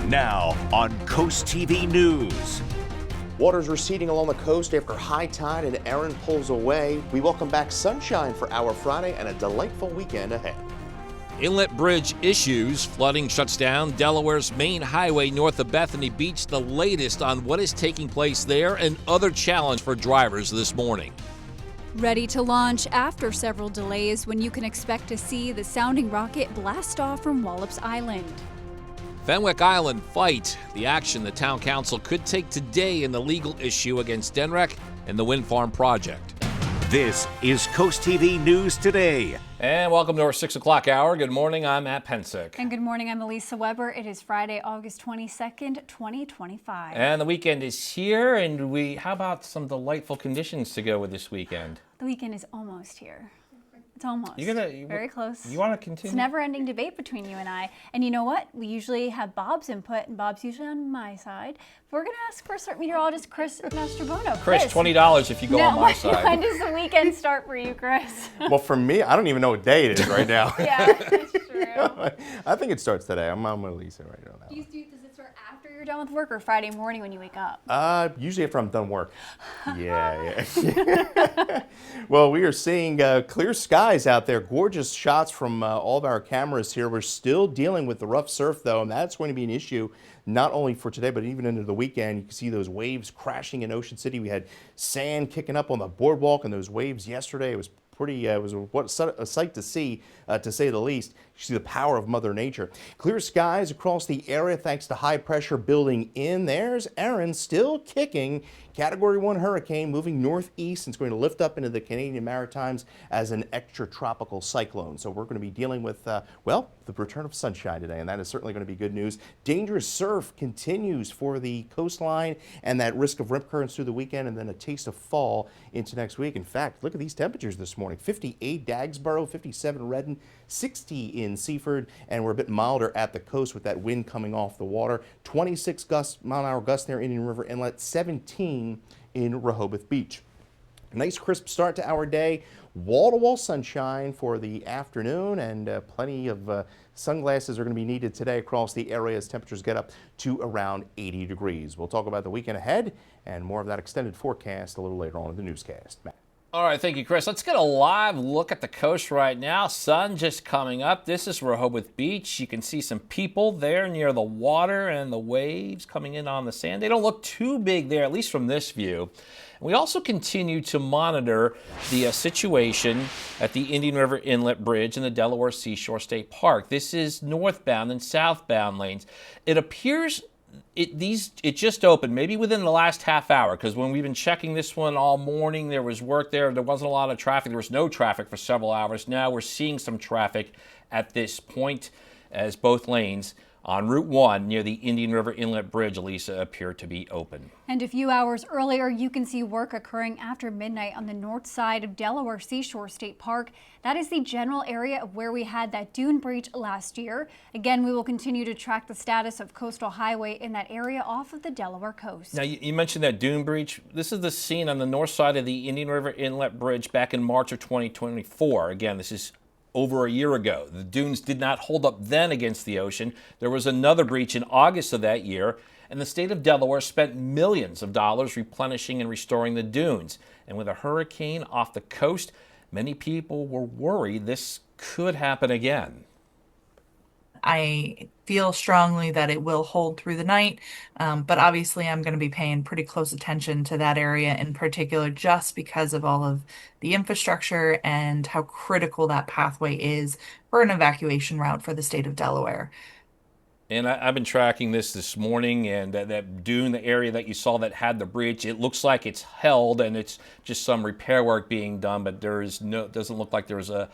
Now on Coast TV News. Waters receding along the coast after high tide and Erin pulls away. We welcome back sunshine for our Friday and a delightful weekend ahead. Inlet Bridge issues. Flooding shuts down Delaware's main highway north of Bethany Beach. The latest on what is taking place there and other challenge for drivers this morning. Ready to launch after several delays when you can expect to see the sounding rocket blast off from Wallops Island. Fenwick Island fight. The action the town council could take today in the legal issue against Denrec and the wind farm project. This is Coast TV News Today. And welcome to our 6 o'clock hour. Good morning, I'm Matt Pensick. And good morning, I'm Elisa Weber. It is Friday, August 22nd, 2025. And the weekend is here, and how about some delightful conditions to go with this weekend? The weekend is almost here. It's almost. Very close. You want to continue? It's a never-ending debate between you and I. And you know what? We usually have Bob's input, and Bob's usually on my side. We're going to ask for certain meteorologist Chris Mastrobono. Chris, $20 if you go on my side. When does the weekend start for you, Chris? Well, for me, I don't even know what day it is right now. Yeah, that's true. I think it starts today. I'm with Lisa right now. Does it start after you're done with work or Friday morning when you wake up? Usually after I'm done work. Yeah. Well, we are seeing clear skies out there. Gorgeous shots from all of our cameras here. We're still dealing with the rough surf, though, and that's going to be an issue not only for today, but even into the weekend. You can see those waves crashing in Ocean City. We had sand kicking up on the boardwalk, and those waves yesterday. It was pretty. It was a sight to see, to say the least. You see the power of Mother Nature. Clear skies across the area thanks to high pressure building in. There's Erin still kicking. Category 1 hurricane moving northeast and it's going to lift up into the Canadian Maritimes as an extratropical cyclone. So we're going to be dealing with, the return of sunshine today, and that is certainly going to be good news. Dangerous surf continues for the coastline and that risk of rip currents through the weekend and then a taste of fall into next week. In fact, look at these temperatures this morning. 58 Dagsboro, 57 Redden, 60 in Seaford, and we're a bit milder at the coast with that wind coming off the water. 26 mile-an-hour gusts there, Indian River Inlet, 17 in Rehoboth Beach. Nice crisp start to our day. Wall-to-wall sunshine for the afternoon, and plenty of sunglasses are going to be needed today across the area as temperatures get up to around 80 degrees. We'll talk about the weekend ahead and more of that extended forecast a little later on in the newscast. Matt. All right, thank you, Chris. Let's get a live look at the coast right now. Sun just coming up. This is Rehoboth Beach. You can see some people there near the water and the waves coming in on the sand. They don't look too big there, at least from this view. We also continue to monitor the situation at the Indian River Inlet Bridge in the Delaware Seashore State Park. This is northbound and southbound lanes. It appears it just opened maybe within the last half hour, because when we've been checking this one all morning, there was work there wasn't a lot of traffic. There was no traffic for several hours. Now we're seeing some traffic at this point as both lanes on Route 1 near the Indian River Inlet Bridge, Elisa, appear to be open. And a few hours earlier, you can see work occurring after midnight on the north side of Delaware Seashore State Park. That is the general area of where we had that dune breach last year. Again, we will continue to track the status of Coastal Highway in that area off of the Delaware coast. Now, you mentioned that dune breach. This is the scene on the north side of the Indian River Inlet Bridge back in March of 2024. Again, this is over a year ago. The dunes did not hold up then against the ocean. There was another breach in August of that year, and the state of Delaware spent millions of dollars replenishing and restoring the dunes. And with a hurricane off the coast, many people were worried this could happen again. I feel strongly that it will hold through the night, but obviously I'm going to be paying pretty close attention to that area in particular just because of all of the infrastructure and how critical that pathway is for an evacuation route for the state of Delaware. And I've been tracking this morning, and that dune, the area that you saw that had the breach, it looks like it's held and it's just some repair work being done, but doesn't look like there's a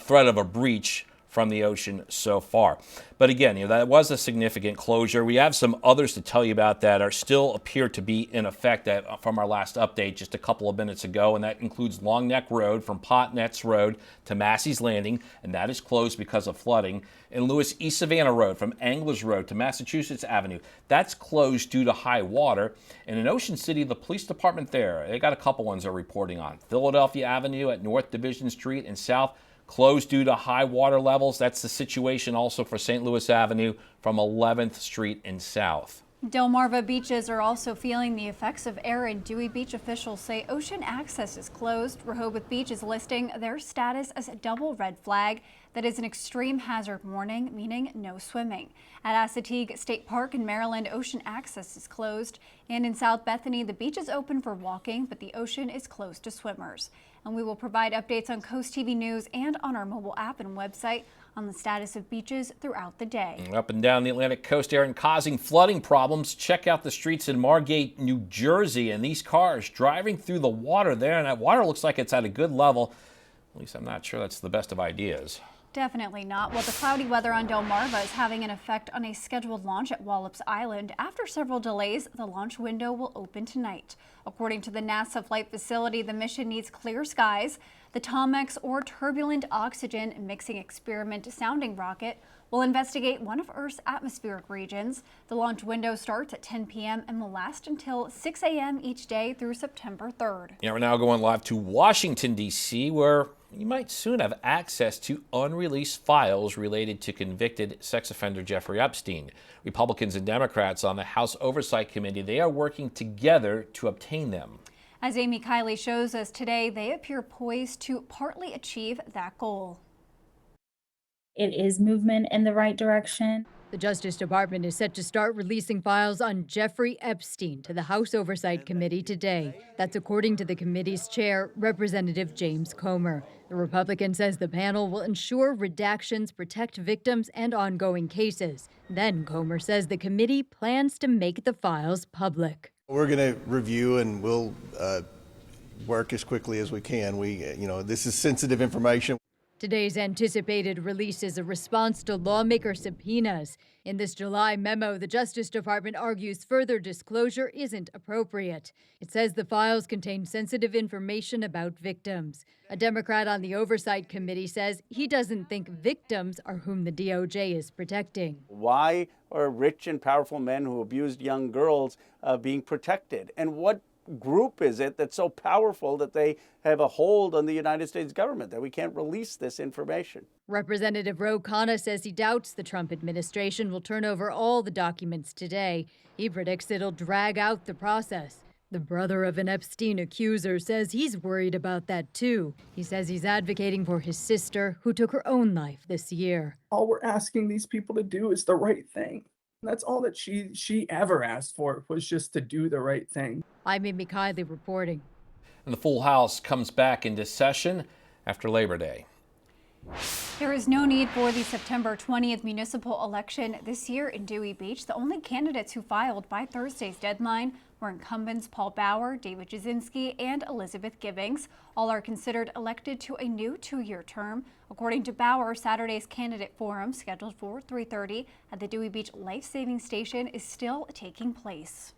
threat of a breach from the ocean so far. But again, that was a significant closure. We have some others to tell you about that are still appear to be in effect from our last update just a couple of minutes ago, and that includes Long Neck Road from Potnet's Road to Massey's Landing, and that is closed because of flooding. And Lewis East Savannah Road from Anglers Road to Massachusetts Avenue, that's closed due to high water. And in Ocean City, the police department there, they got a couple ones they're reporting on. Philadelphia Avenue at North Division Street and South closed due to high water levels. That's the situation also for St. Louis Avenue from 11th Street and south. Delmarva beaches are also feeling the effects of Erin. Dewey Beach officials say ocean access is closed. Rehoboth Beach is listing their status as a double red flag. That is an extreme hazard warning, meaning no swimming. At Assateague State Park in Maryland, ocean access is closed. And in South Bethany, the beach is open for walking, but the ocean is closed to swimmers. And we will provide updates on Coast TV News and on our mobile app and website on the status of beaches throughout the day. Up and down the Atlantic coast, Erin, causing flooding problems. Check out the streets in Margate, New Jersey, and these cars driving through the water there. And that water looks like it's at a good level. At least I'm not sure that's the best of ideas. Definitely not. Well, the cloudy weather on Delmarva is having an effect on a scheduled launch at Wallops Island. After several delays, the launch window will open tonight. According to the NASA flight facility, the mission needs clear skies. The TOMEX, or turbulent oxygen mixing experiment sounding rocket, will investigate one of Earth's atmospheric regions. The launch window starts at 10 p.m. and will last until 6 a.m. each day through September 3rd. Yeah, we're now going live to Washington, D.C., where you might soon have access to unreleased files related to convicted sex offender Jeffrey Epstein. Republicans and Democrats on the House Oversight Committee, they are working together to obtain them. As Amy Kiley shows us today, they appear poised to partly achieve that goal. It is movement in the right direction. The Justice Department is set to start releasing files on Jeffrey Epstein to the House Oversight Committee today. That's according to the committee's chair, Representative James Comer. The Republican says the panel will ensure redactions protect victims and ongoing cases. Then Comer says the committee plans to make the files public. We're going to review and we'll work as quickly as we can. This is sensitive information. Today's anticipated release is a response to lawmaker subpoenas. In this July memo, the Justice Department argues further disclosure isn't appropriate. It says the files contain sensitive information about victims. A Democrat on the Oversight Committee says he doesn't think victims are whom the DOJ is protecting. Why are rich and powerful men who abused young girls being protected? And what group is it that's so powerful that they have a hold on the United States government that we can't release this information? Representative Ro Khanna says he doubts the Trump administration will turn over all the documents today. He predicts it'll drag out the process. The brother of an Epstein accuser says he's worried about that too. He says he's advocating for his sister, who took her own life this year. All we're asking these people to do is the right thing. That's all that she ever asked for, was just to do the right thing. I'm Amy Kiley reporting. And the full House comes back into session after Labor Day. There is no need for the September 20th municipal election this year in Dewey Beach. The only candidates who filed by Thursday's deadline were incumbents Paul Bauer, David Jasinski, and Elizabeth Gibbings. All are considered elected to a new 2-year term. According to Bauer, Saturday's candidate forum, scheduled for 3:30 at the Dewey Beach Life Saving Station, is still taking place.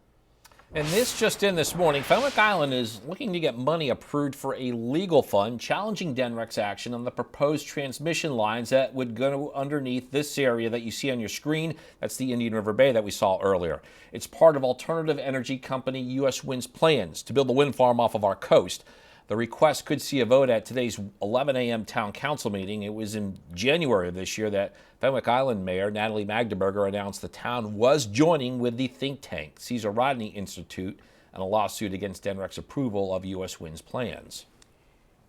And this just in this morning, Fenwick Island is looking to get money approved for a legal fund challenging Denrec's action on the proposed transmission lines that would go underneath this area that you see on your screen. That's the Indian River Bay that we saw earlier. It's part of alternative energy company U.S. Wind's plans to build a wind farm off of our coast. The request could see a vote at today's 11 a.m. town council meeting. It was in January of this year that Fenwick Island Mayor Natalie Magdeburger announced the town was joining with the think tank Caesar Rodney Institute in a lawsuit against Denrec's approval of U.S. Wind's plans.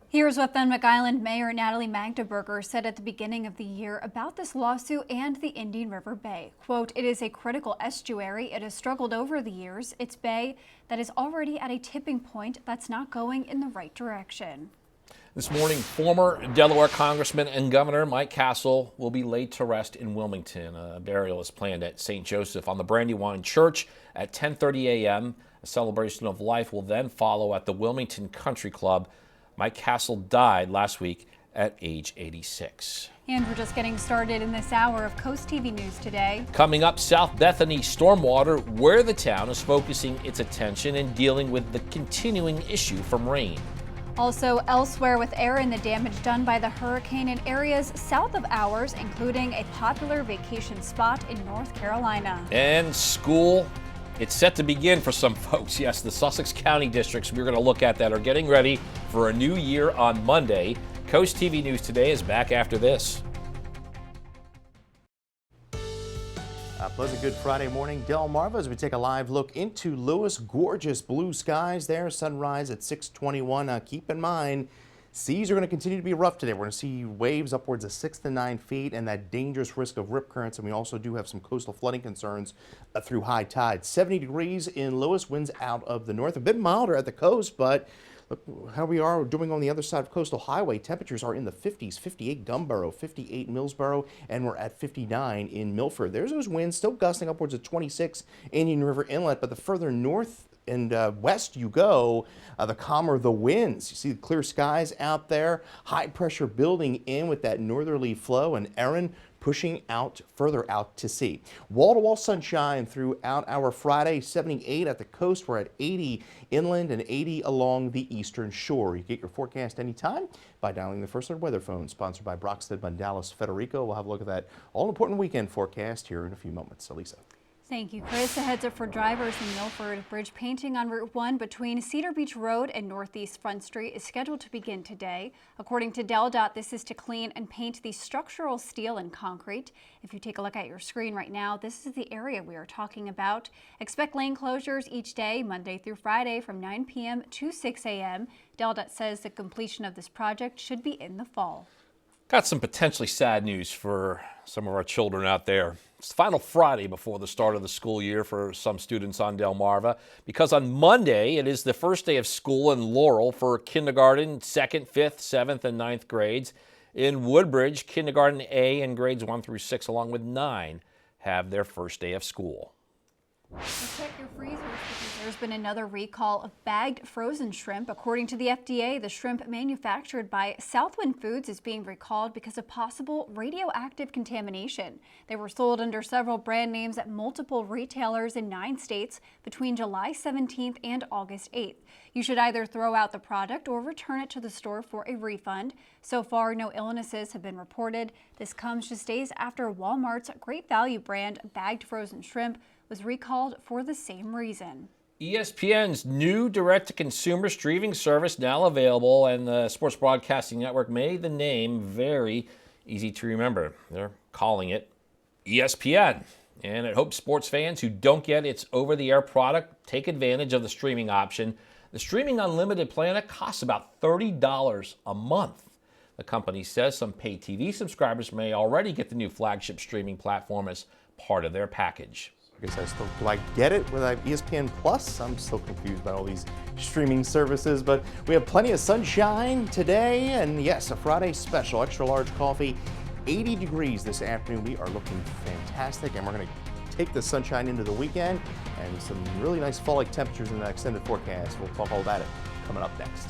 Here's what Fenwick Island Mayor Natalie Magdeburger said at the beginning of the year about this lawsuit and the Indian River Bay. Quote, "It is a critical estuary. It has struggled over the years. It's bay that is already at a tipping point that's not going in the right direction." This morning, former Delaware Congressman and Governor Mike Castle will be laid to rest in Wilmington. A burial is planned at St. Joseph on the Brandywine Church at 10:30 a.m. A celebration of life will then follow at the Wilmington Country Club. Mike Castle died last week at age 86. And we're just getting started in this hour of Coast TV News today. Coming up, South Bethany stormwater, where the town is focusing its attention and dealing with the continuing issue from rain. Also elsewhere with Erin, the damage done by the hurricane in areas south of ours, including a popular vacation spot in North Carolina. And school, it's set to begin for some folks. Yes, the Sussex County districts we're going to look at that are getting ready for a new year on Monday. Coast TV News Today is back after this. A pleasant good Friday morning, Delmarva, as we take a live look into Lewis. Gorgeous blue skies there, sunrise at 6:21. Keep in mind, seas are going to continue to be rough today. We're going to see waves upwards of 6 to 9 feet and that dangerous risk of rip currents. And we also do have some coastal flooding concerns through high tide. 70 degrees in Lewis, winds out of the north. A bit milder at the coast, but look how we are doing on the other side of Coastal Highway. Temperatures are in the 50s, 58 Gumboro, 58 Millsboro, and we're at 59 in Milford. There's those winds still gusting upwards of 26 Indian River Inlet, but the further north and west you go, the calmer the winds. You see the clear skies out there, high pressure building in with that northerly flow, and Erin pushing out further out to sea. Wall-to-wall sunshine throughout our Friday. 78 at the coast. We're at 80 inland and 80 along the eastern shore. You get your forecast anytime by dialing the First Alert Weather Phone, sponsored by Brockstead, Mandalis, Federico. We'll have a look at that all-important weekend forecast here in a few moments. Elisa. Thank you, Chris. A heads up for drivers in Milford. Bridge painting on Route 1 between Cedar Beach Road and Northeast Front Street is scheduled to begin today. According to DelDOT, this is to clean and paint the structural steel and concrete. If you take a look at your screen right now, this is the area we are talking about. Expect lane closures each day, Monday through Friday, from 9 p.m. to 6 a.m. DelDOT says the completion of this project should be in the fall. Got some potentially sad news for some of our children out there. It's the final Friday before the start of the school year for some students on Delmarva, because on Monday it is the first day of school in Laurel for kindergarten, 2nd, 5th, 7th, and 9th grades. In Woodbridge, kindergarten A and grades 1 through 6, along with 9, have their first day of school. Check your freezers because there's been another recall of bagged frozen shrimp. According to the FDA, the shrimp manufactured by Southwind Foods is being recalled because of possible radioactive contamination. They were sold under several brand names at multiple retailers in 9 states between July 17th and August 8th. You should either throw out the product or return it to the store for a refund. So far, no illnesses have been reported. This comes just days after Walmart's Great Value brand bagged frozen shrimp was recalled for the same reason. ESPN's new direct-to-consumer streaming service now available, and the Sports Broadcasting Network made the name very easy to remember. They're calling it ESPN. And it hopes sports fans who don't get its over-the-air product take advantage of the streaming option. The streaming unlimited plan costs about $30 a month. The company says some paid TV subscribers may already get the new flagship streaming platform as part of their package. I guess do I get it with ESPN Plus? I'm still confused about all these streaming services, but we have plenty of sunshine today, and yes, a Friday special, extra large coffee, 80 degrees this afternoon. We are looking fantastic, and we're going to take the sunshine into the weekend and some really nice fall-like temperatures in that extended forecast. We'll talk all about it coming up next.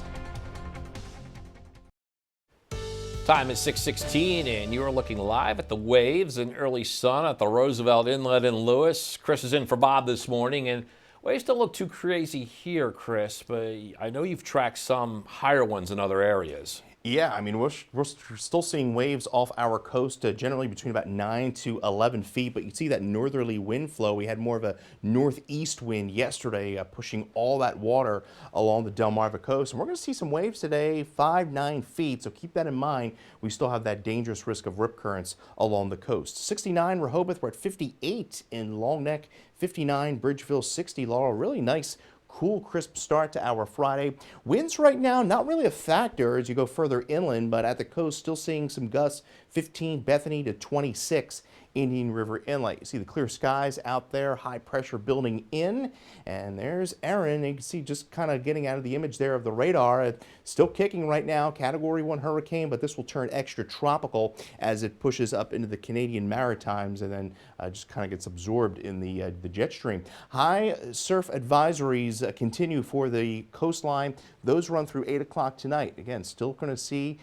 Time is 6:16, and you are looking live at the waves and early sun at the Roosevelt Inlet in Lewis. Chris is in for Bob this morning, and waves don't look too crazy here, Chris, but I know you've tracked some higher ones in other areas. Yeah, I mean, we're still seeing waves off our coast, generally between about 9 to 11 feet, but you see that northerly wind flow. We had more of a northeast wind yesterday, pushing all that water along the Delmarva coast. And we're going to see some waves today, 5, 9 feet, so keep that in mind. We still have that dangerous risk of rip currents along the coast. 69 Rehoboth, we're at 58 in Long Neck, 59 Bridgeville, 60 Laurel. Really nice cool, crisp start to our Friday. Winds right now, not really a factor as you go further inland, but at the coast, still seeing some gusts, 15 Bethany to 26 Indian River Inlet. You see the clear skies out there, high pressure building in, and there's Erin. You can see just kind of getting out of the image there of the radar. Still kicking right now, Category 1 hurricane, but this will turn extra tropical as it pushes up into the Canadian Maritimes and then just kind of gets absorbed in the jet stream. High surf advisories continue for the coastline. Those run through 8 o'clock tonight. Again, still going to see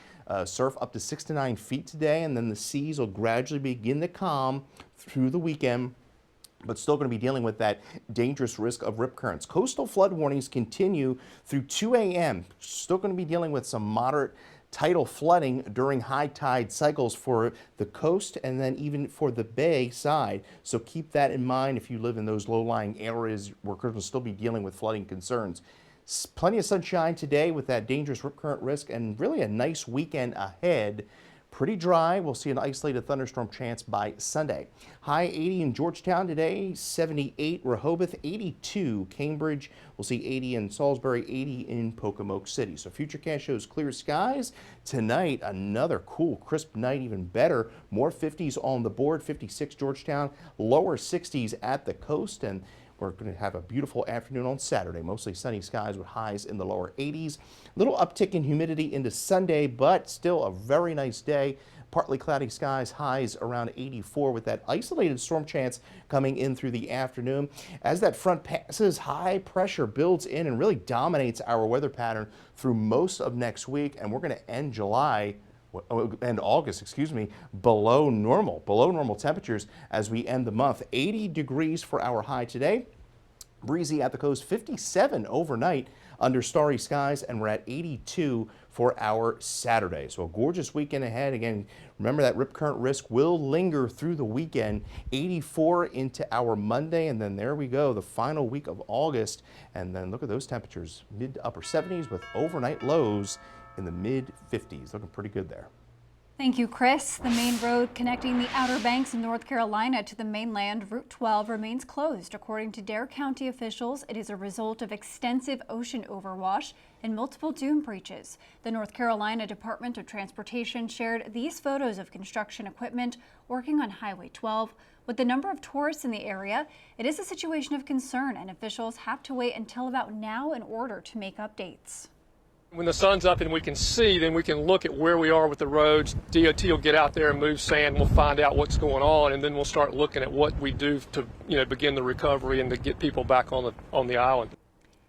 surf up to 6 to 9 feet today, and then the seas will gradually begin to calm through the weekend, but still going to be dealing with that dangerous risk of rip currents. Coastal flood warnings continue through 2 a.m. Still going to be dealing with some moderate tidal flooding during high tide cycles for the coast and then even for the bay side. So keep that in mind if you live in those low-lying areas. We're going to still be dealing with flooding concerns. Plenty of sunshine today with that dangerous rip current risk and really a nice weekend ahead. Pretty dry. We'll see an isolated thunderstorm chance by Sunday. High 80 in Georgetown today, 78 Rehoboth, 82 Cambridge. We'll see 80 in Salisbury, 80 in Pocomoke City. So Futurecast shows clear skies. Tonight, another cool, crisp night, even better. More 50s on the board, 56 Georgetown, lower 60s at the coast. And we're going to have a beautiful afternoon on Saturday. Mostly sunny skies with highs in the lower 80s. A little uptick in humidity into Sunday, but still a very nice day. Partly cloudy skies, highs around 84 with that isolated storm chance coming in through the afternoon. As that front passes, high pressure builds in and really dominates our weather pattern through most of next week. And we're going to end August, below normal temperatures as we end the month. 80 degrees for our high today. Breezy at the coast, 57 overnight under starry skies, and we're at 82 for our Saturday. So a gorgeous weekend ahead. Again, remember that rip current risk will linger through the weekend. 84 into our Monday, and then there we go, the final week of August. And then look at those temperatures, mid to upper 70s with overnight lows in the mid 50s. Looking pretty good there. Thank you, Chris. The main road connecting the Outer Banks in North Carolina to the mainland, Route 12, remains closed. According to Dare County officials, it is a result of extensive ocean overwash and multiple dune breaches. The North Carolina Department of Transportation shared these photos of construction equipment working on Highway 12. With the number of tourists in the area, it is a situation of concern, and officials have to wait until about now in order to make updates. When the sun's up and we can see, then we can look at where we are with the roads. DOT will get out there and move sand. We'll find out what's going on, and then we'll start looking at what we do to, begin the recovery and to get people back on the island.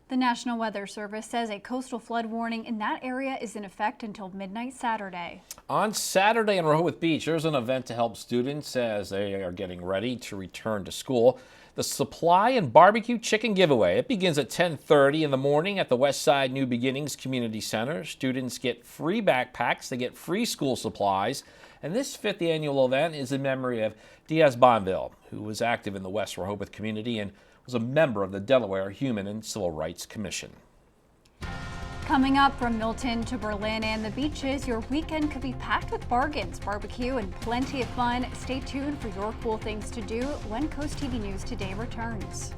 The National Weather Service says a coastal flood warning in that area is in effect until midnight Saturday. On Saturday in Rehoboth Beach, there's an event to help students as they are getting ready to return to school. The Supply and Barbecue Chicken Giveaway. It begins at 10:30 in the morning at the Westside New Beginnings Community Center. Students get free backpacks, they get free school supplies, and this 5th annual event is in memory of Diaz Bonville, who was active in the West Rehoboth community and was a member of the Delaware Human and Civil Rights Commission. Coming up, from Milton to Berlin and the beaches, your weekend could be packed with bargains, barbecue, and plenty of fun. Stay tuned for your cool things to do when Coast TV News Today returns.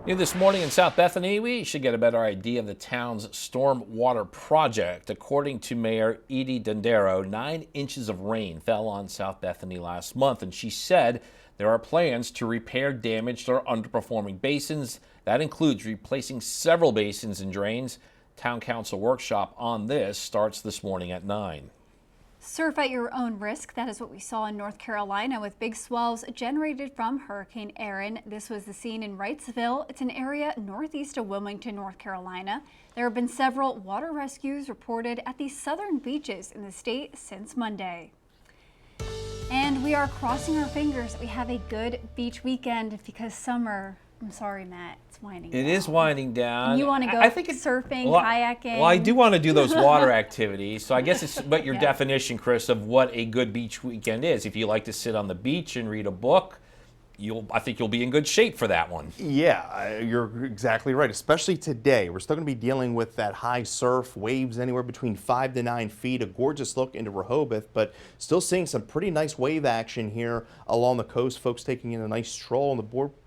This morning in South Bethany, we should get a better idea of the town's storm water project. According to Mayor Edie Dendero, 9 inches of rain fell on South Bethany last month, and she said there are plans to repair damaged or underperforming basins. That includes replacing several basins and drains. Town Council workshop on this starts this morning at 9. Surf at your own risk. That is what we saw in North Carolina with big swells generated from Hurricane Erin. This was the scene in Wrightsville. It's an area northeast of Wilmington, North Carolina. There have been several water rescues reported at the southern beaches in the state since Monday. And we are crossing our fingers that we have a good beach weekend because summer, I'm sorry, Matt, it's winding down. It is winding down. And you want to go surfing, kayaking? Well, I do want to do those water activities. So I guess it's but your definition, Chris, of what a good beach weekend is. If you like to sit on the beach and read a book, I think you'll be in good shape for that one. Yeah, you're exactly right. Especially today, we're still going to be dealing with that high surf, waves anywhere between 5 to 9 feet. A gorgeous look into Rehoboth, but still seeing some pretty nice wave action here along the coast. Folks taking in a nice stroll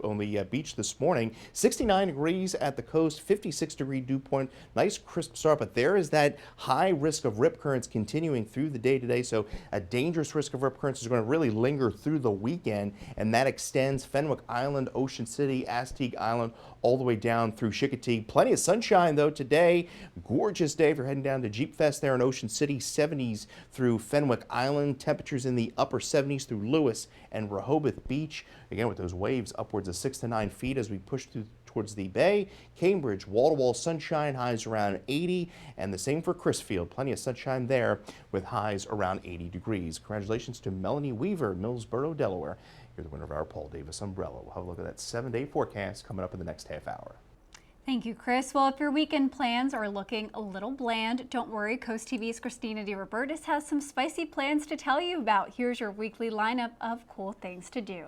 on the beach this morning. 69 degrees at the coast, 56-degree dew point. Nice crisp start, but there is that high risk of rip currents continuing through the day today. So a dangerous risk of rip currents is going to really linger through the weekend, and that extends Fenwick Island, Ocean City, Astig Island, all the way down through Chicotee. Plenty of sunshine though today. Gorgeous day if you're heading down to Jeep Fest there in Ocean City. 70s through Fenwick Island. Temperatures in the upper 70s through Lewis and Rehoboth Beach. Again, with those waves upwards of 6 to 9 feet as we push through towards the bay. Cambridge, wall-to-wall sunshine, highs around 80, and the same for Crisfield. Plenty of sunshine there with highs around 80 degrees. Congratulations to Melanie Weaver, Millsboro, Delaware. You're the winner of our Paul Davis umbrella. We'll have a look at that 7-day forecast coming up in the next half hour. Thank you, Chris. Well, if your weekend plans are looking a little bland, don't worry. Coast TV's Christina DeRobertis has some spicy plans to tell you about. Here's your weekly lineup of cool things to do.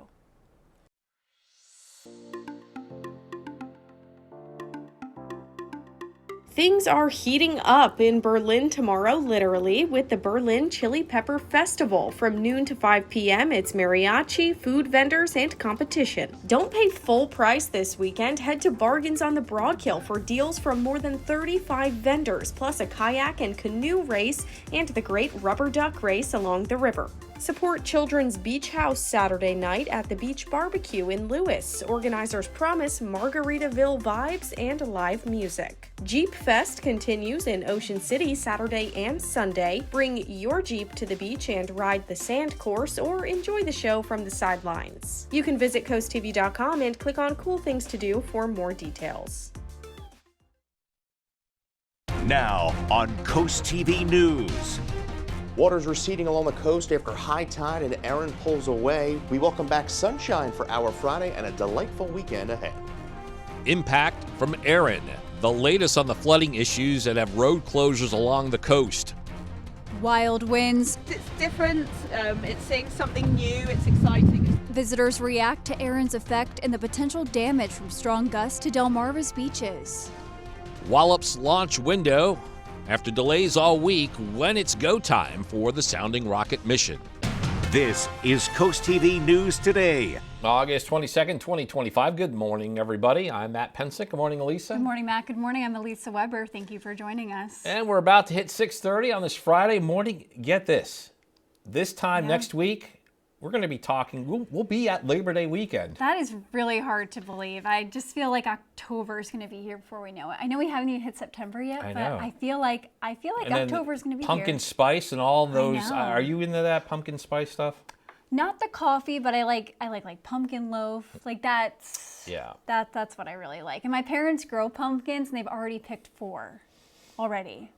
Things are heating up in Berlin tomorrow, literally, with the Berlin Chili Pepper Festival. From noon to 5 p.m., it's mariachi, food vendors, and competition. Don't pay full price this weekend. Head to Bargains on the Broadkill for deals from more than 35 vendors, plus a kayak and canoe race and the Great Rubber Duck Race along the river. Support Children's Beach House Saturday night at the Beach Barbecue in Lewis. Organizers promise Margaritaville vibes and live music. Jeep Fest continues in Ocean City Saturday and Sunday. Bring your Jeep to the beach and ride the sand course or enjoy the show from the sidelines. You can visit CoastTV.com and click on Cool Things to Do for more details. Now on Coast TV News. Waters receding along the coast after high tide and Erin pulls away. We welcome back sunshine for our Friday and a delightful weekend ahead. Impact from Erin. The latest on the flooding issues that have road closures along the coast. Wild winds. It's different, it's seeing something new, it's exciting. Visitors react to Erin's effect and the potential damage from strong gusts to Delmarva's beaches. Wallop's launch window. After delays all week, when it's go time for the Sounding Rocket mission. This is Coast TV News Today. August 22nd, 2025. Good morning, everybody. I'm Matt Pensick. Good morning, Elisa. Good morning, Matt. Good morning. I'm Elisa Weber. Thank you for joining us. And we're about to hit 6:30 on this Friday morning. Get this. This time next week, we're going to be talking, we'll be at Labor Day weekend. That is really hard to believe. I just feel like October is going to be here before we know it. I know we haven't even hit September yet, but I feel like October is going to be pumpkin here. spice and all those. Are you into that pumpkin spice stuff? Not the coffee, but I like pumpkin loaf. Like that's what I really like. And my parents grow pumpkins and they've already picked 4 already.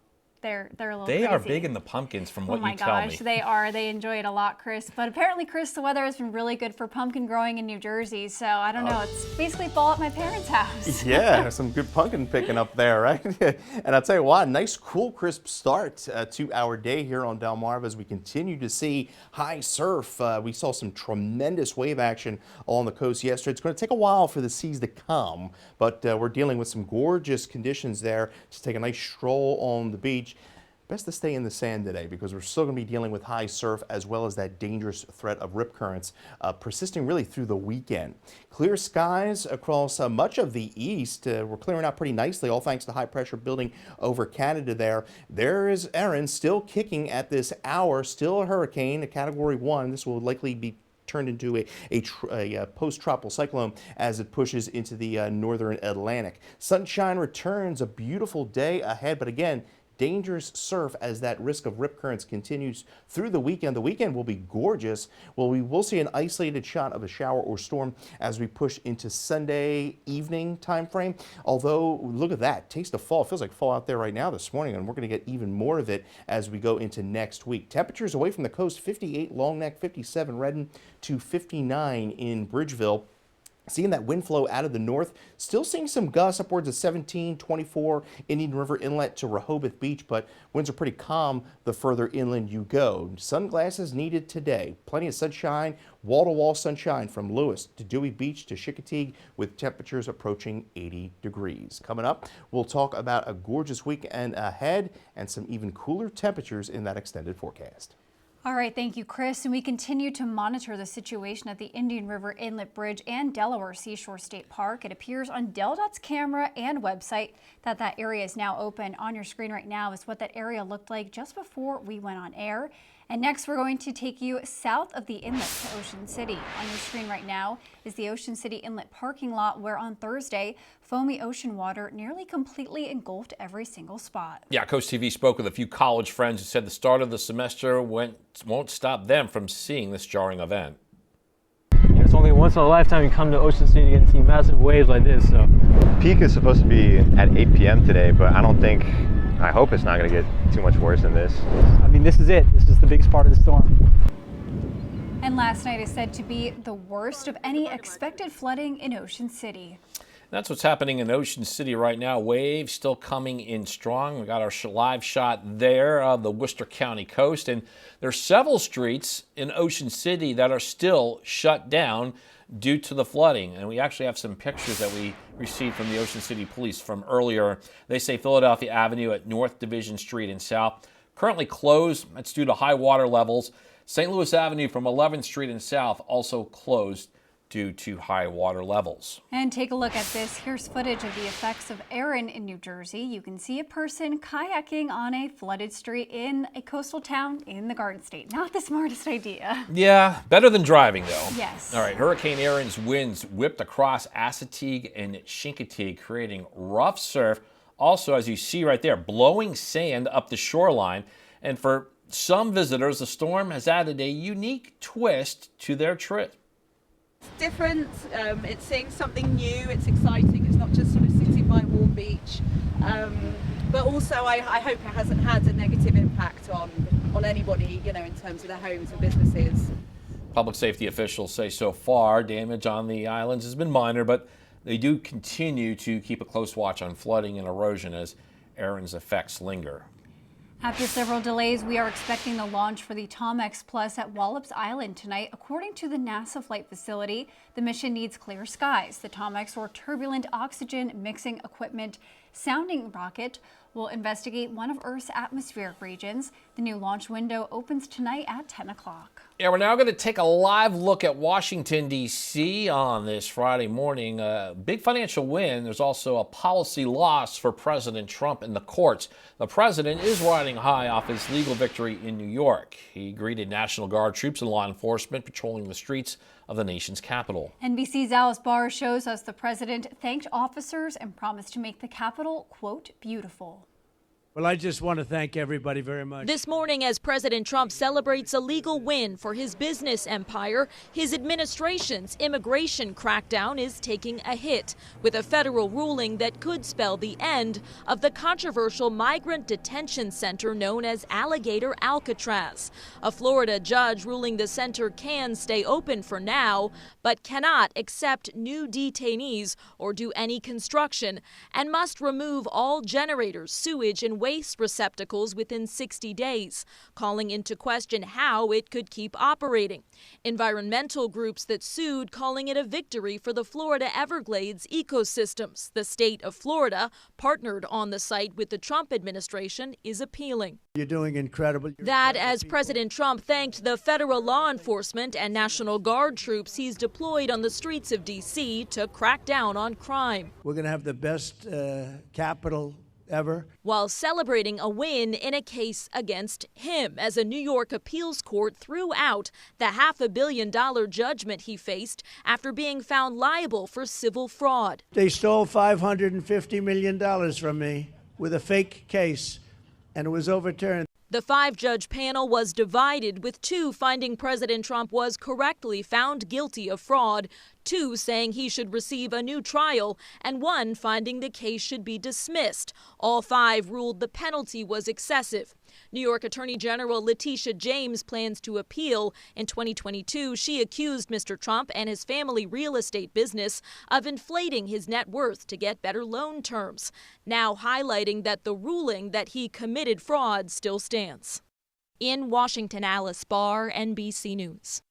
They're a little They crazy. are big in the pumpkins from what you tell me. Oh my gosh, they are. They enjoy it a lot, Chris. But apparently, Chris, the weather has been really good for pumpkin growing in New Jersey. So I don't know. It's basically fall at my parents' house. Yeah, some good pumpkin picking up there, right? And I'll tell you what, nice, cool, crisp start to our day here on Delmarva as we continue to see high surf. We saw some tremendous wave action along the coast yesterday. It's going to take a while for the seas to come, but we're dealing with some gorgeous conditions there to take a nice stroll on the beach. Best to stay in the sand today because we're still going to be dealing with high surf as well as that dangerous threat of rip currents persisting really through the weekend. Clear skies across much of the east. We're clearing out pretty nicely, all thanks to high pressure building over Canada there. There is Erin still kicking at this hour, still a hurricane, a Category 1. This will likely be turned into a post-tropical cyclone as it pushes into the northern Atlantic. Sunshine returns, a beautiful day ahead, but again, dangerous surf as that risk of rip currents continues through the weekend. The weekend will be gorgeous. Well, we will see an isolated shot of a shower or storm as we push into Sunday evening time frame. Although, look at that, taste of fall. It feels like fall out there right now this morning, and we're going to get even more of it as we go into next week. Temperatures away from the coast, 58 Long Neck, 57 Redden to 59 in Bridgeville. Seeing that wind flow out of the north, still seeing some gusts upwards of 17, 24 Indian River Inlet to Rehoboth Beach, but winds are pretty calm the further inland you go. Sunglasses needed today. Plenty of sunshine, wall-to-wall sunshine from Lewis to Dewey Beach to Chickateague with temperatures approaching 80 degrees. Coming up, we'll talk about a gorgeous weekend ahead and some even cooler temperatures in that extended forecast. All right, thank you, Chris. And we continue to monitor the situation at the Indian River Inlet Bridge and Delaware Seashore State Park. It appears on DelDOT's camera and website that area is now open. On your screen right now is what that area looked like just before we went on air. And next, we're going to take you south of the inlet to Ocean City. On your screen right now is the Ocean City Inlet parking lot where on Thursday, foamy ocean water nearly completely engulfed every single spot. Yeah, Coast TV spoke with a few college friends who said the start of the semester won't stop them from seeing this jarring event. It's only once in a lifetime you come to Ocean City and see massive waves like this. So peak is supposed to be at 8 p.m. today, but I hope it's not going to get too much worse than this. I mean, this is it. This is the biggest part of the storm. And last night is said to be the worst of any expected flooding in Ocean City. That's what's happening in Ocean City right now. Waves still coming in strong. We got our live shot there of the Worcester County coast, and there's several streets in Ocean City that are still shut down due to the flooding. And we actually have some pictures that we received from the Ocean City Police from earlier. They say Philadelphia Avenue at North Division Street and South currently closed. That's due to high water levels. St. Louis Avenue from 11th Street and South also closed due to high water levels. And take a look at this. Here's footage of the effects of Erin in New Jersey. You can see a person kayaking on a flooded street in a coastal town in the Garden State. Not the smartest idea. Yeah, better than driving though. Yes. All right, Hurricane Erin's winds whipped across Assateague and Chincoteague, creating rough surf. Also, as you see right there, blowing sand up the shoreline. And for some visitors, the storm has added a unique twist to their trip. It's different, it's seeing something new, it's exciting, it's not just sort of sitting by a warm beach, but also I hope it hasn't had a negative impact on anybody, you know, in terms of their homes and businesses. Public safety officials say so far damage on the islands has been minor, but they do continue to keep a close watch on flooding and erosion as Erin's effects linger. After several delays, we are expecting the launch for the Tom-X Plus at Wallops Island tonight. According to the NASA flight facility, the mission needs clear skies. The Tom-X, or turbulent oxygen mixing equipment sounding rocket, will investigate one of Earth's atmospheric regions. The new launch window opens tonight at 10 o'clock. Yeah, we're now going to take a live look at Washington, D.C. on this Friday morning. A big financial win. There's also a policy loss for President Trump in the courts. The president is riding high off his legal victory in New York. He greeted National Guard troops and law enforcement patrolling the streets of the nation's capital. NBC's Alice Barr shows us the president thanked officers and promised to make the Capitol, quote, beautiful. Well, I just want to thank everybody very much. This morning, as President Trump celebrates a legal win for his business empire, his administration's immigration crackdown is taking a hit with a federal ruling that could spell the end of the controversial migrant detention center known as Alligator Alcatraz. A Florida judge ruling the center can stay open for now, but cannot accept new detainees or do any construction, and must remove all generators, sewage, and waste receptacles within 60 days, calling into question how it could keep operating. Environmental groups that sued calling it a victory for the Florida Everglades ecosystems. The state of Florida, partnered on the site with the Trump administration, is appealing. You're doing incredible. That as President Trump thanked the federal law enforcement and National Guard troops he's deployed on the streets of D.C. to crack down on crime. We're going to have the best Capitol ever. While celebrating a win in a case against him as a New York appeals court threw out the $500 million judgment he faced after being found liable for civil fraud. They stole $550 million from me with a fake case, and it was overturned. The 5-judge panel was divided, with 2 finding President Trump was correctly found guilty of fraud, 2 saying he should receive a new trial, and 1 finding the case should be dismissed. All 5 ruled the penalty was excessive. New York Attorney General Letitia James plans to appeal. In 2022, she accused Mr. Trump and his family real estate business of inflating his net worth to get better loan terms, now highlighting that the ruling that he committed fraud still stands. In Washington, Alice Barr, NBC News.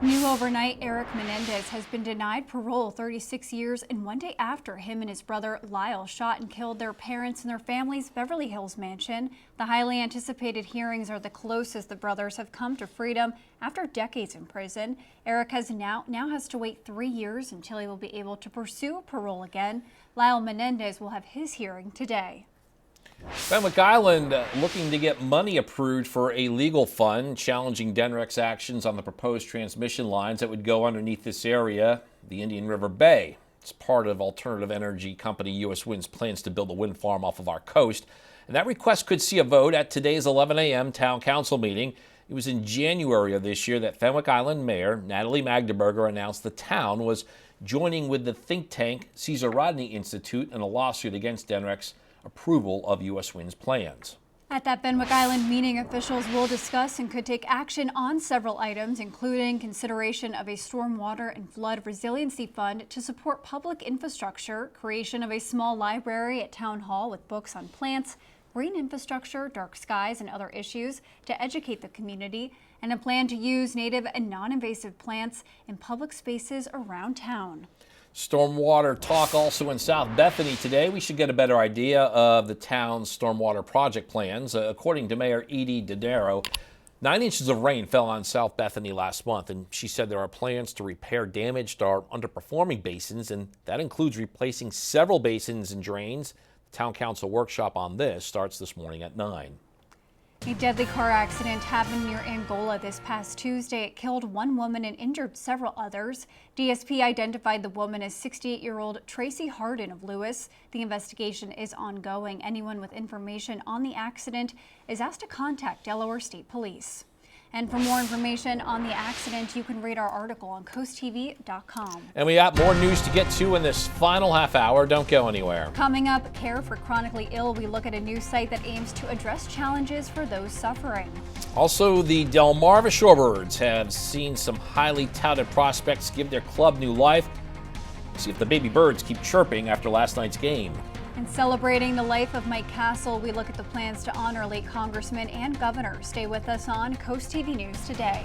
New overnight, Eric Menendez has been denied parole 36 years and 1 day after him and his brother Lyle shot and killed their parents in their family's Beverly Hills mansion. The highly anticipated hearings are the closest the brothers have come to freedom after decades in prison. Eric now has to wait 3 years until he will be able to pursue parole again. Lyle Menendez will have his hearing today. Fenwick Island looking to get money approved for a legal fund challenging Denrec's actions on the proposed transmission lines that would go underneath this area, the Indian River Bay. It's part of alternative energy company U.S. Wind's plans to build a wind farm off of our coast. And that request could see a vote at today's 11 a.m. town council meeting. It was in January of this year that Fenwick Island Mayor Natalie Magdeburger announced the town was joining with the think tank Caesar Rodney Institute in a lawsuit against Denrec's approval of U.S. Wind's plans. At that Benwick Island meeting, officials will discuss and could take action on several items, including consideration of a stormwater and flood resiliency fund to support public infrastructure, creation of a small library at Town Hall with books on plants, green infrastructure, dark skies, and other issues to educate the community, and a plan to use native and non-invasive plants in public spaces around town. Stormwater talk also in South Bethany today. We should get a better idea of the town's stormwater project plans. According to Mayor Edie Dodaro, 9 inches of rain fell on South Bethany last month, and she said there are plans to repair damaged or underperforming basins, and that includes replacing several basins and drains. The town council workshop on this starts this morning at 9. A deadly car accident happened near Angola this past Tuesday. It killed one woman and injured several others. DSP identified the woman as 68-year-old Tracy Harden of Lewis. The investigation is ongoing. Anyone with information on the accident is asked to contact Delaware State Police. And for more information on the accident, you can read our article on CoastTV.com. And we got more news to get to in this final half hour. Don't go anywhere. Coming up, Care for Chronically Ill. We look at a new site that aims to address challenges for those suffering. Also, the Delmarva Shorebirds have seen some highly touted prospects give their club new life. See if the baby birds keep chirping after last night's game. And celebrating the life of Mike Castle, we look at the plans to honor late congressman and governor. Stay with us on Coast TV News Today.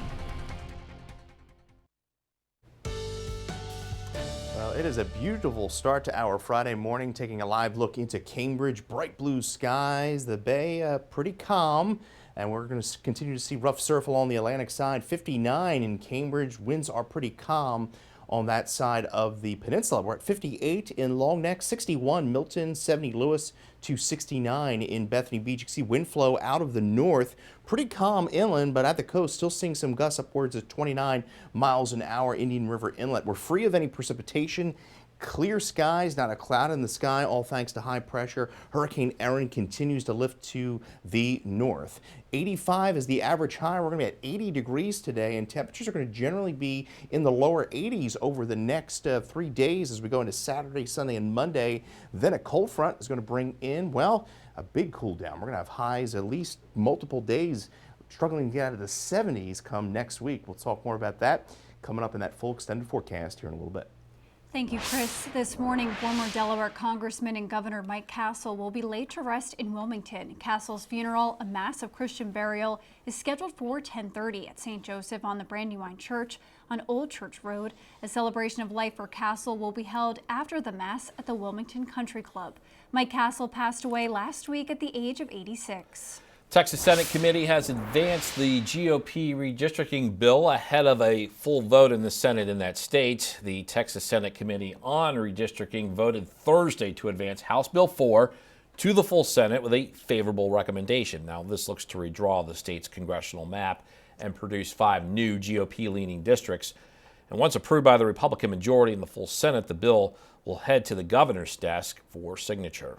Well, it is a beautiful start to our Friday morning, taking a live look into Cambridge. Bright blue skies, the bay pretty calm, and we're going to continue to see rough surf along the Atlantic side. 59 in Cambridge, winds are pretty calm on that side of the peninsula. We're at 58 in Long Neck, 61 Milton, 70 Lewis to 69 in Bethany Beach. You can see wind flow out of the north, pretty calm inland, but at the coast still seeing some gusts upwards of 29 miles an hour. Indian River Inlet. We're free of any precipitation. Clear skies, not a cloud in the sky, all thanks to high pressure. Hurricane Erin continues to lift to the north. 85 is the average high. We're going to be at 80 degrees today, and temperatures are going to generally be in the lower 80s over the next 3 days as we go into Saturday, Sunday, and Monday. Then a cold front is going to bring in, well, a big cool down. We're going to have highs at least multiple days, struggling to get out of the 70s come next week. We'll talk more about that coming up in that full extended forecast here in a little bit. Thank you, Chris. This morning, former Delaware Congressman and Governor Mike Castle will be laid to rest in Wilmington. Castle's funeral, a massive Christian burial, is scheduled for 10:30 at St. Joseph on the Brandywine Church on Old Church Road. A celebration of life for Castle will be held after the Mass at the Wilmington Country Club. Mike Castle passed away last week at the age of 86. Texas Senate Committee has advanced the GOP redistricting bill ahead of a full vote in the Senate in that state. The Texas Senate Committee on Redistricting voted Thursday to advance House Bill 4 to the full Senate with a favorable recommendation. Now, this looks to redraw the state's congressional map and produce 5 new GOP-leaning districts. And once approved by the Republican majority in the full Senate, the bill will head to the governor's desk for signature.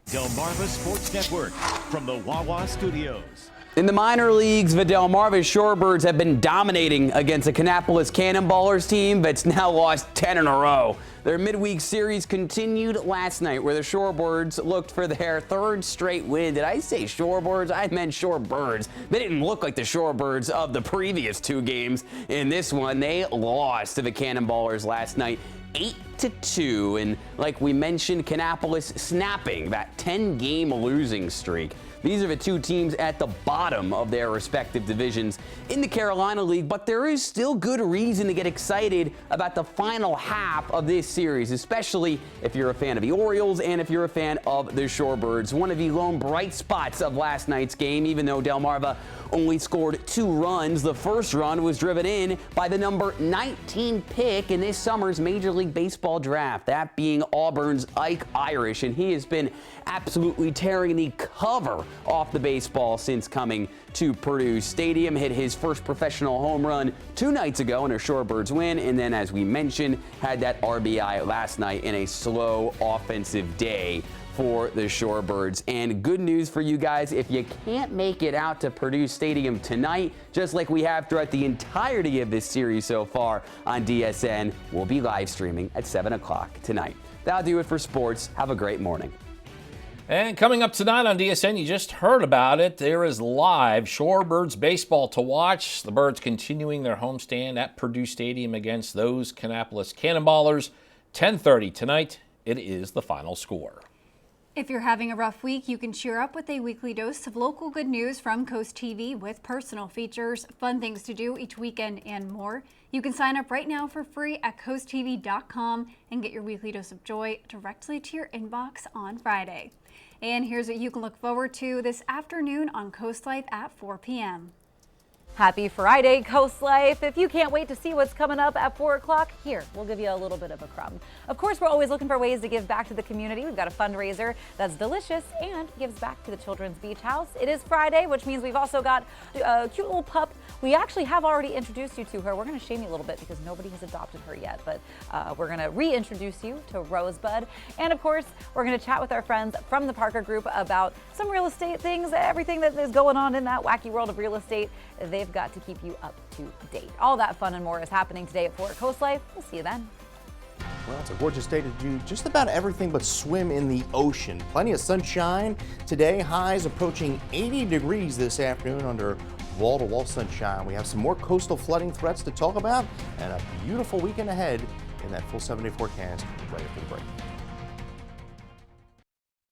Delmarva Sports Network from the Wawa Studios. In the minor leagues, the Delmarva Shorebirds have been dominating against the Kannapolis Cannonballers team that's now lost 10 in a row. Their midweek series continued last night, where the Shorebirds looked for their 3rd straight win. Did I say Shorebirds? I meant Shorebirds. They didn't look like the Shorebirds of the previous 2 games. In this one, they lost to the Cannonballers last night, 8-2, and like we mentioned, Kannapolis snapping that 10-game losing streak. These are the 2 teams at the bottom of their respective divisions in the Carolina League, but there is still good reason to get excited about the final half of this series, especially if you're a fan of the Orioles and if you're a fan of the Shorebirds. One of the lone bright spots of last night's game, even though Delmarva only scored 2 runs. The first run was driven in by the number 19 pick in this summer's Major League Baseball draft, that being Auburn's Ike Irish, and he has been absolutely tearing the cover off the baseball since coming to Purdue Stadium. Hit his first professional home run 2 nights ago in a Shorebirds win, and then, as we mentioned, had that RBI last night in a slow offensive day for the Shorebirds. And good news for you guys, if you can't make it out to Purdue Stadium tonight, just like we have throughout the entirety of this series so far on DSN, we'll be live streaming at 7 o'clock tonight. That'll do it for sports. Have a great morning. And coming up tonight on DSN, you just heard about it. There is live Shorebirds baseball to watch. The Birds continuing their homestand at Purdue Stadium against those Kannapolis Cannonballers. 10:30 tonight. It is the final score. If you're having a rough week, you can cheer up with a weekly dose of local good news from Coast TV with personal features, fun things to do each weekend, and more. You can sign up right now for free at coasttv.com and get your weekly dose of joy directly to your inbox on Friday. And here's what you can look forward to this afternoon on Coast Life at 4 p.m. Happy Friday, Coast Life. If you can't wait to see what's coming up at 4 o'clock, here, we'll give you a little bit of a crumb. Of course, we're always looking for ways to give back to the community. We've got a fundraiser that's delicious and gives back to the Children's Beach House. It is Friday, which means we've also got a cute little pup. We actually have already introduced you to her. We're going to shame you a little bit because nobody has adopted her yet, but we're going to reintroduce you to Rosebud. And of course, we're going to chat with our friends from the Parker Group about some real estate things, everything that is going on in that wacky world of real estate. They've got to keep you up to date. All that fun and more is happening today at Fort Coast Life. We'll see you then. Well, it's a gorgeous day to do just about everything but swim in the ocean. Plenty of sunshine today. Highs approaching 80 degrees this afternoon under wall-to-wall sunshine. We have some more coastal flooding threats to talk about and a beautiful weekend ahead in that full 7-day forecast right after the break.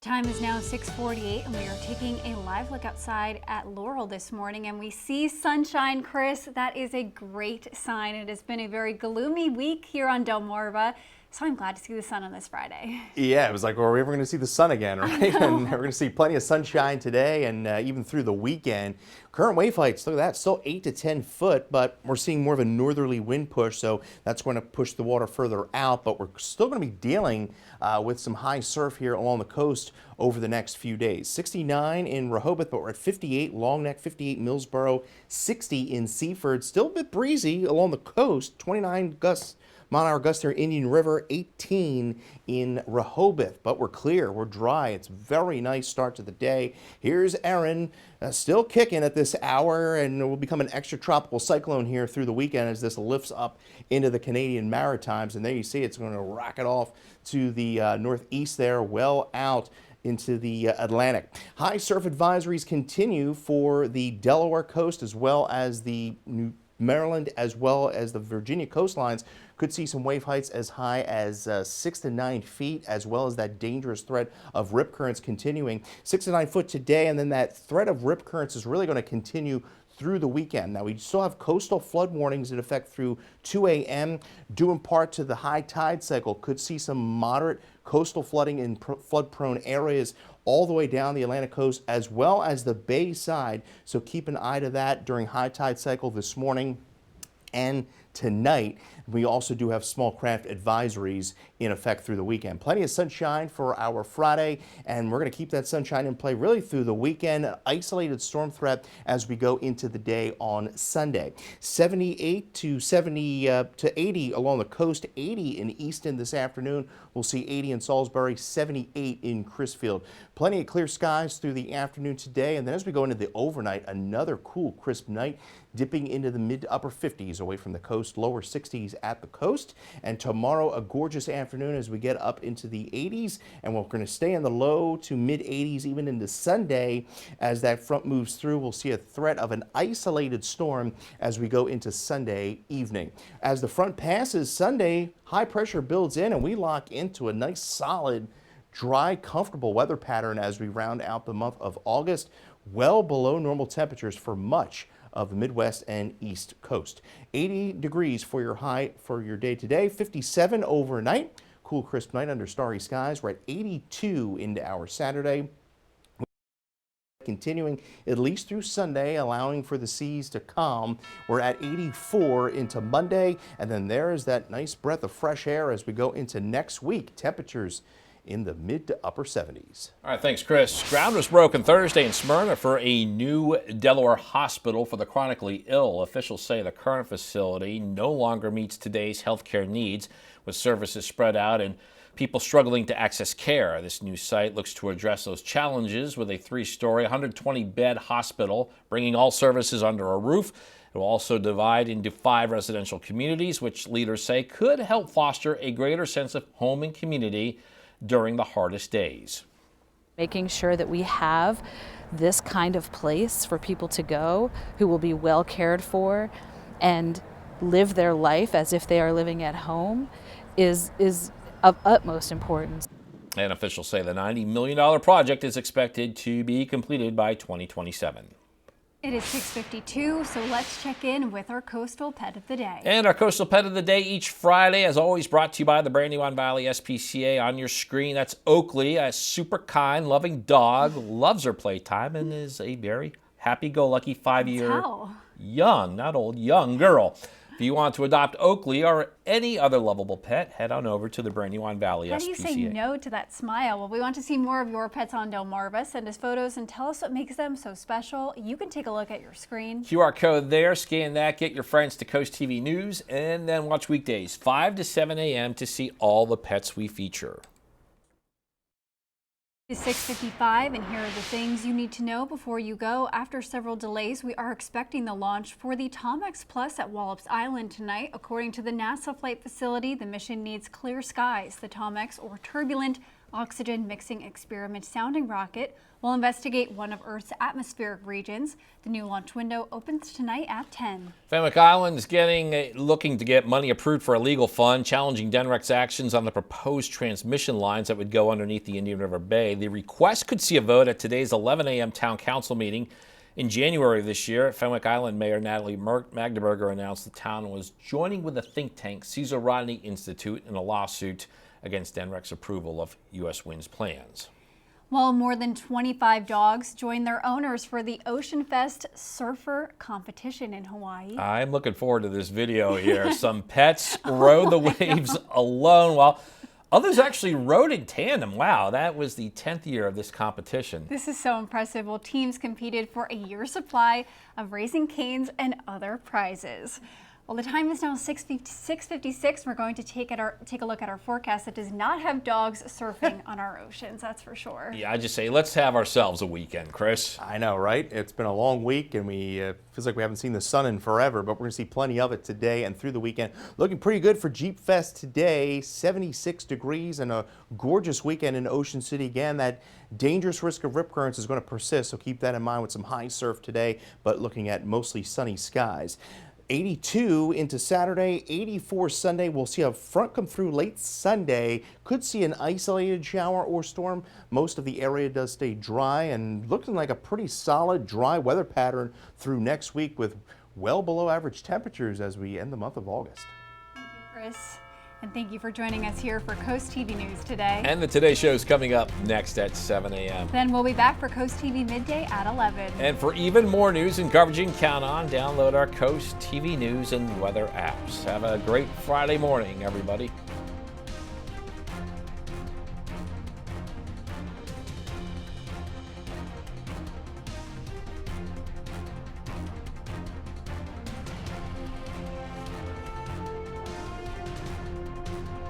Time is now 6:48 and we are taking a live look outside at Laurel this morning and we see sunshine, Chris. That is a great sign. It has been a very gloomy week here on Delmarva, so I'm glad to see the sun on this Friday. Yeah, it was like, well, we're ever going to see the sun again, right? And we're going to see plenty of sunshine today and even through the weekend. Current wave heights, look at that, still 8 to 10 foot, but we're seeing more of a northerly wind push, so that's going to push the water further out, but we're still going to be dealing with some high surf here along the coast over the next few days. 69 in Rehoboth, but we're at 58 Long Neck, 58 Millsboro, 60 in Seaford. Still a bit breezy along the coast, 29 mile-an-hour gusts there in Indian River, 18 in Rehoboth. But we're clear, we're dry. It's a very nice start to the day. Here's Erin, still kicking at this hour, and it will become an extratropical cyclone here through the weekend as this lifts up into the Canadian Maritimes. And there you see it's going to rocket off to the northeast there, well out into the Atlantic. High surf advisories continue for the Delaware coast as well as the New Maryland as well as the Virginia coastlines. Could see some wave heights as high as 6 to 9 feet, as well as that dangerous threat of rip currents continuing. 6 to 9 foot today, and then that threat of rip currents is really going to continue through the weekend. Now, we still have coastal flood warnings in effect through 2 a.m. due in part to the high tide cycle. Could see some moderate coastal flooding in flood-prone areas all the way down the Atlantic coast as well as the bay side. So keep an eye to that during high tide cycle this morning and tonight. We also do have small craft advisories in effect through the weekend. Plenty of sunshine for our Friday, and we're going to keep that sunshine in play really through the weekend. Isolated storm threat as we go into the day on Sunday. 78 to 70 to 80 along the coast, 80 in Easton this afternoon. We'll see 80 in Salisbury, 78 in Crisfield. Plenty of clear skies through the afternoon today, and then as we go into the overnight, another cool, crisp night, dipping into the mid to upper 50s away from the coast, lower 60s at the coast. And tomorrow, a gorgeous afternoon as we get up into the 80s, and we're going to stay in the low to mid 80s even into Sunday. As that front moves through, we'll see a threat of an isolated storm as we go into Sunday evening. As the front passes Sunday, high pressure builds in and we lock into a nice solid dry, comfortable weather pattern as we round out the month of August, well below normal temperatures for much of the Midwest and East Coast. 80 degrees for your high for your day today, 57 overnight. Cool, crisp night under starry skies. We're at 82 into our Saturday. Continuing at least through Sunday, allowing for the seas to calm. We're at 84 into Monday, and then there is that nice breath of fresh air as we go into next week. Temperatures in the mid to upper 70s. All right, thanks, Chris. Ground was broken Thursday in Smyrna for a new Delaware hospital for the chronically ill. Officials say the current facility no longer meets today's healthcare needs, with services spread out and people struggling to access care. This new site looks to address those challenges with a 3-story, 120-bed hospital, bringing all services under a roof. It will also divide into 5 residential communities, which leaders say could help foster a greater sense of home and community during the hardest days. Making sure that we have this kind of place for people to go who will be well cared for and live their life as if they are living at home is of utmost importance. And officials say the $90 million project is expected to be completed by 2027. It is 6:52, so let's check in with our coastal pet of the day. And our coastal pet of the day each Friday, as always, brought to you by the Brandywine Valley SPCA. On your screen, that's Oakley, a super kind, loving dog, loves her playtime, and is a very happy-go-lucky 5-year young, not old, young girl. If you want to adopt Oakley or any other lovable pet, head on over to the Brandywine Valley SPCA. How do you say no to that smile? Well, we want to see more of your pets on Delmarva. Send us photos and tell us what makes them so special. You can take a look at your screen. QR code there. Scan that. Get your friends to Coast TV News. And then watch weekdays 5 to 7 a.m. to see all the pets we feature. It's 6:55, and here are the things you need to know before you go. After several delays, we are expecting the launch for the Tom-X Plus at Wallops Island tonight. According to the NASA flight facility, the mission needs clear skies. The Tom-X, or Turbulent Oxygen Mixing Experiment sounding rocket, will investigate one of Earth's atmospheric regions. The new launch window opens tonight at 10. Fenwick Island is looking to get money approved for a legal fund, challenging DENREC's actions on the proposed transmission lines that would go underneath the Indian River Bay. The request could see a vote at today's 11 a.m. Town Council meeting. In January of this year, Fenwick Island Mayor Natalie Magdeburger announced the town was joining with the think tank Cesar Rodney Institute in a lawsuit against DENREC's approval of U.S. Wind's plans. Well, more than 25 dogs joined their owners for the Ocean Fest Surfer competition in Hawaii. I'm looking forward to this video here. Some pets rode the waves alone while others actually rode in tandem. Wow, that was the 10th year of this competition. This is so impressive. Well, teams competed for a year's supply of Raising Cane's and other prizes. Well, the time is now 6:56. We're going to take a look at our forecast that does not have dogs surfing on our oceans, that's for sure. Yeah, I just say let's have ourselves a weekend, Chris. I know, right? It's been a long week, and feels like we haven't seen the sun in forever, but we're going to see plenty of it today and through the weekend. Looking pretty good for Jeep Fest today, 76 degrees and a gorgeous weekend in Ocean City. Again, that dangerous risk of rip currents is going to persist, so keep that in mind with some high surf today, but looking at mostly sunny skies. 82 into Saturday, 84 Sunday. We'll see a front come through late Sunday. Could see an isolated shower or storm. Most of the area does stay dry and looking like a pretty solid dry weather pattern through next week with well below average temperatures as we end the month of August. Thank you, Chris. And thank you for joining us here for Coast TV News today. And the Today Show is coming up next at 7 a.m. Then we'll be back for Coast TV Midday at 11. And for even more news and coverage you can count on, download our Coast TV News and weather apps. Have a great Friday morning, everybody.